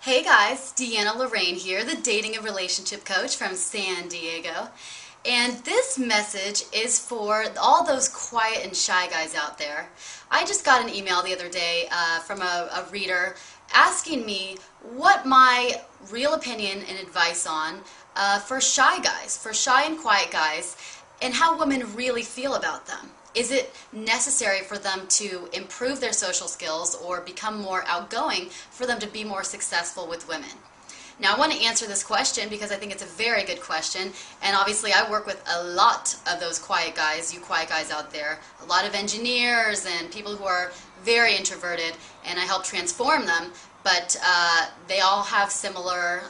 Hey guys, Deanna Lorraine here, the dating and relationship coach from San Diego. And this message is for all those quiet and shy guys out there. I just got an email the other day from a reader asking me what my real opinion and advice on for shy guys, for shy and quiet guys, and how women really feel about them. Is it necessary for them to improve their social skills or become more outgoing for them to be more successful with women? Now, I want to answer this question because I think it's a very good question, and obviously I work with a lot of those quiet guys, you quiet guys out there, a lot of engineers and people who are very introverted, and I help transform them, but they all have similar,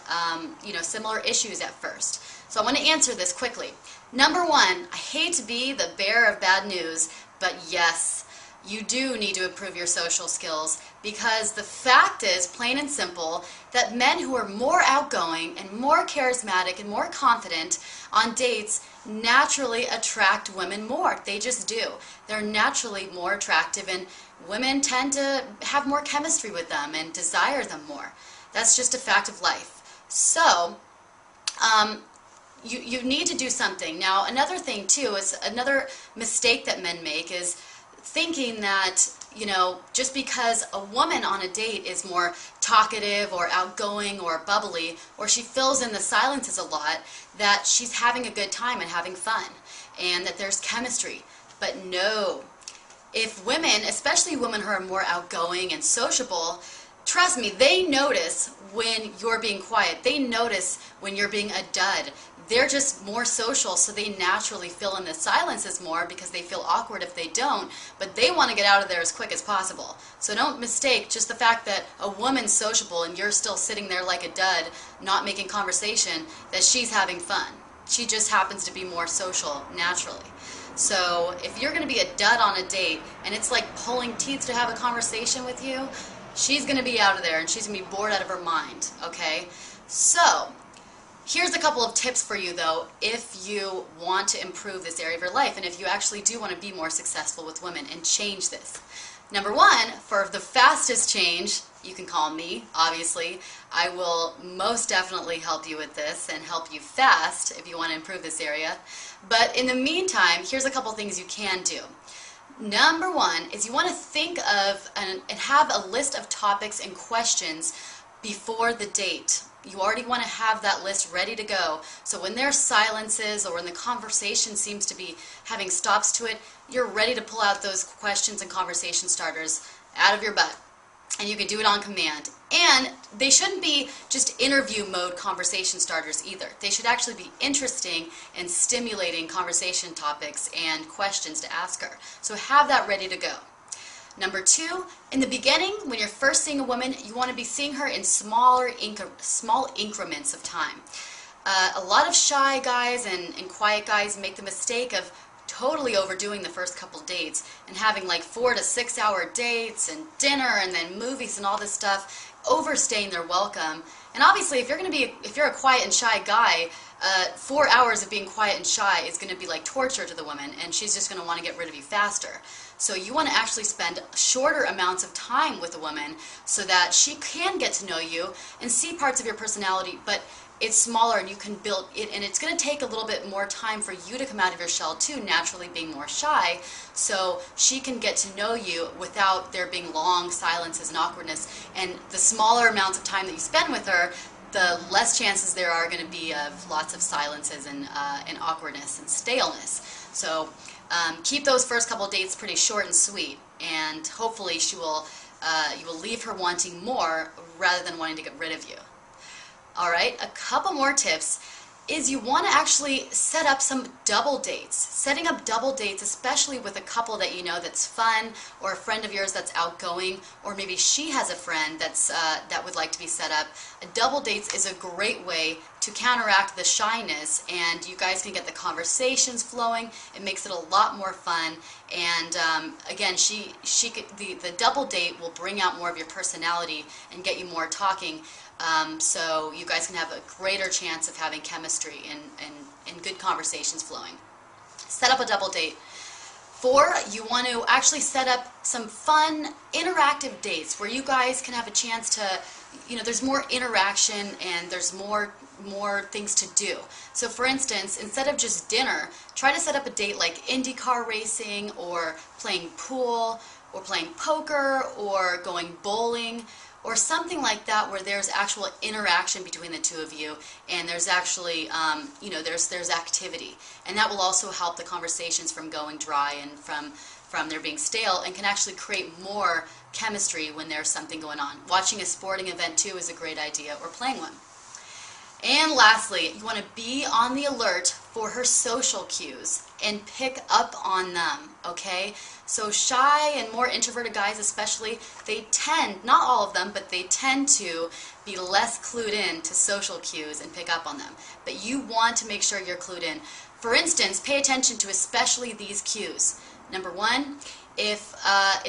similar issues at first. So I want to answer this quickly. Number one, I hate to be the bearer of bad news, but yes, you do need to improve your social skills, because the fact is, plain and simple, that men who are more outgoing and more charismatic and more confident on dates naturally attract women more. They just do. They're naturally more attractive, and women tend to have more chemistry with them and desire them more. That's just a fact of life. So, you need to do something. Now, another thing too is another mistake that men make is thinking that, just because a woman on a date is more talkative or outgoing or bubbly, or she fills in the silences a lot, that she's having a good time and having fun and that there's chemistry. But no. If women, especially women who are more outgoing and sociable, trust me, they notice when you're being quiet. They notice when you're being a dud. They're just more social, so they naturally fill in the silences more because they feel awkward if they don't, but they want to get out of there as quick as possible. So don't mistake just the fact that a woman's sociable and you're still sitting there like a dud, not making conversation, that she's having fun. She just happens to be more social naturally. So if you're going to be a dud on a date and it's like pulling teeth to have a conversation with you, she's going to be out of there and she's going to be bored out of her mind, okay? So, here's a couple of tips for you though, if you want to improve this area of your life and if you actually do want to be more successful with women and change this. Number one, for the fastest change, you can call me, obviously. I will most definitely help you with this and help you fast if you want to improve this area. But in the meantime, here's a couple things you can do. Number one is you want to think of and have a list of topics and questions before the date. You already want to have that list ready to go, so when there's silences or when the conversation seems to be having stops to it, you're ready to pull out those questions and conversation starters out of your butt. And you can do it on command. And they shouldn't be just interview mode conversation starters either. They should actually be interesting and stimulating conversation topics and questions to ask her. So have that ready to go. Number two, in the beginning, when you're first seeing a woman, you want to be seeing her in small increments of time. A lot of shy guys and quiet guys make the mistake of totally overdoing the first couple dates and having like 4 to 6 hour dates and dinner and then movies and all this stuff, overstaying their welcome. And obviously, if you're a quiet and shy guy, 4 hours of being quiet and shy is going to be like torture to the woman, and she's just going to want to get rid of you faster. So you want to actually spend shorter amounts of time with a woman so that she can get to know you and see parts of your personality, but it's smaller and you can build it, and it's going to take a little bit more time for you to come out of your shell too, naturally being more shy, so she can get to know you without there being long silences and awkwardness. And the smaller amounts of time that you spend with her, the less chances there are going to be of lots of silences and awkwardness and staleness. So keep those first couple dates pretty short and sweet, and hopefully you will leave her wanting more rather than wanting to get rid of you. Alright, a couple more tips is you want to actually set up some double dates. Setting up double dates, especially with a couple that you know that's fun, or a friend of yours that's outgoing, or maybe she has a friend that would like to be set up. A double dates is a great way to counteract the shyness, and you guys can get the conversations flowing. It makes it a lot more fun, and again, the double date will bring out more of your personality and get you more talking. So you guys can have a greater chance of having chemistry and good conversations flowing. Set up a double date. 4, you want to actually set up some fun, interactive dates where you guys can have a chance to, there's more interaction and there's more things to do. So for instance, instead of just dinner, try to set up a date like IndyCar racing or playing pool or playing poker or going bowling or something like that where there's actual interaction between the two of you and there's actually, there's activity. And that will also help the conversations from going dry and from there being stale and can actually create more chemistry when there's something going on. Watching a sporting event too is a great idea, or playing one. And lastly, you want to be on the alert for her social cues and pick up on them, okay? So shy and more introverted guys especially, they tend, not all of them, but they tend to be less clued in to social cues and pick up on them. But you want to make sure you're clued in. For instance, pay attention to especially these cues. Number 1, if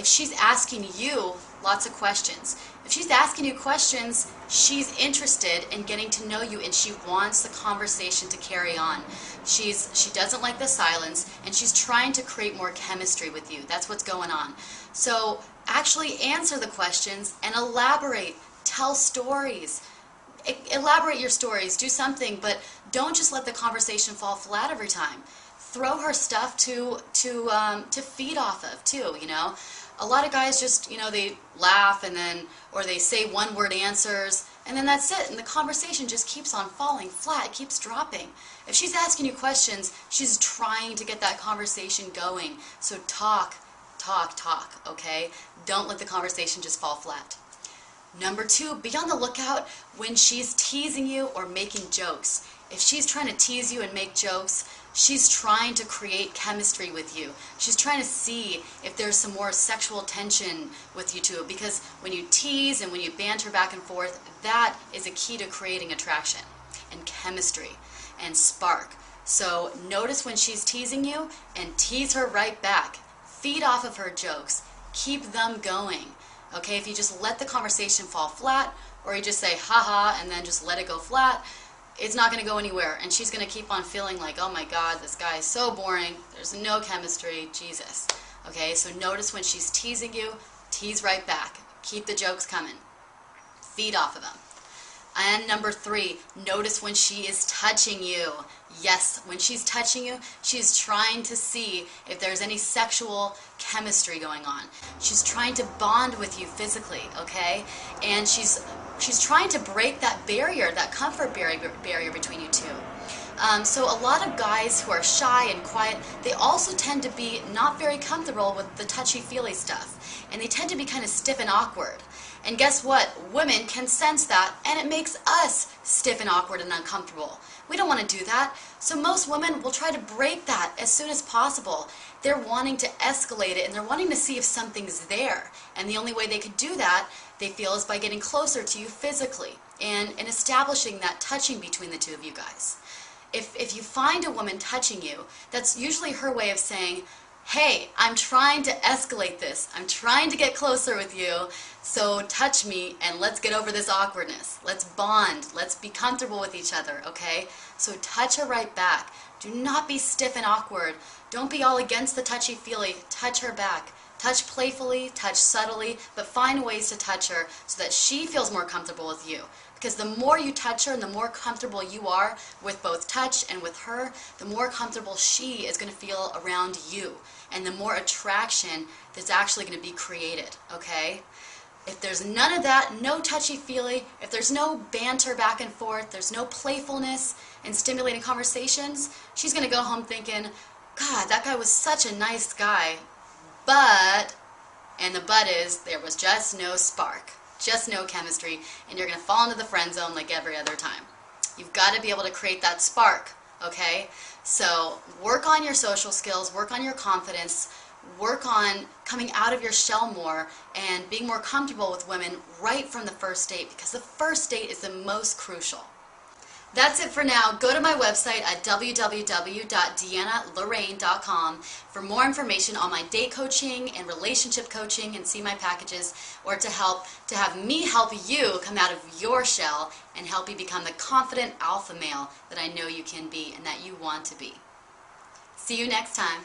she's asking you lots of questions. If she's asking you questions, she's interested in getting to know you and she wants the conversation to carry on. She doesn't like the silence and she's trying to create more chemistry with you. That's what's going on. So actually answer the questions and elaborate. Tell stories. Elaborate your stories. Do something, but don't just let the conversation fall flat every time. Throw her stuff to feed off of too, A lot of guys just, they laugh and then, or they say one-word answers, and then that's it, and the conversation just keeps on falling flat, it keeps dropping. If she's asking you questions, she's trying to get that conversation going. So talk, okay? Don't let the conversation just fall flat. Number 2, be on the lookout when she's teasing you or making jokes. If she's trying to tease you and make jokes, she's trying to create chemistry with you. She's trying to see if there's some more sexual tension with you two, because when you tease and when you banter back and forth, that is a key to creating attraction and chemistry and spark. So notice when she's teasing you and tease her right back. Feed off of her jokes. Keep them going. Okay, if you just let the conversation fall flat, or you just say haha and then just let it go flat, it's not going to go anywhere, and she's going to keep on feeling like, oh my God, this guy is so boring, there's no chemistry, Jesus. Okay, so notice when she's teasing you, tease right back. Keep the jokes coming. Feed off of them. And number 3, notice when she is touching you. Yes, when she's touching you, she's trying to see if there's any sexual chemistry going on. She's trying to bond with you physically, okay? And she's trying to break that barrier, that comfort barrier between you two. So a lot of guys who are shy and quiet, they also tend to be not very comfortable with the touchy-feely stuff. And they tend to be kind of stiff and awkward. And guess what? Women can sense that, and it makes us stiff and awkward and uncomfortable. We don't want to do that. So most women will try to break that as soon as possible. They're wanting to escalate it, and they're wanting to see if something's there. And the only way they could do that, they feel, is by getting closer to you physically and establishing that touching between the two of you guys. If you find a woman touching you, that's usually her way of saying, hey, I'm trying to escalate this. I'm trying to get closer with you, so touch me and let's get over this awkwardness. Let's bond. Let's be comfortable with each other, okay? So touch her right back. Do not be stiff and awkward. Don't be all against the touchy-feely. Touch her back. Touch playfully, touch subtly, but find ways to touch her so that she feels more comfortable with you. Because the more you touch her and the more comfortable you are with both touch and with her, the more comfortable she is going to feel around you. And the more attraction that's actually going to be created, okay? If there's none of that, no touchy-feely, if there's no banter back and forth, there's no playfulness and stimulating conversations, she's going to go home thinking, God, that guy was such a nice guy, but, and the but is, there was just no spark. Just no chemistry, and you're going to fall into the friend zone like every other time. You've got to be able to create that spark, okay? So work on your social skills, work on your confidence, work on coming out of your shell more and being more comfortable with women right from the first date, because the first date is the most crucial. That's it for now. Go to my website at www.deannalorraine.com for more information on my date coaching and relationship coaching, and see my packages, or to have me help you come out of your shell and help you become the confident alpha male that I know you can be and that you want to be. See you next time.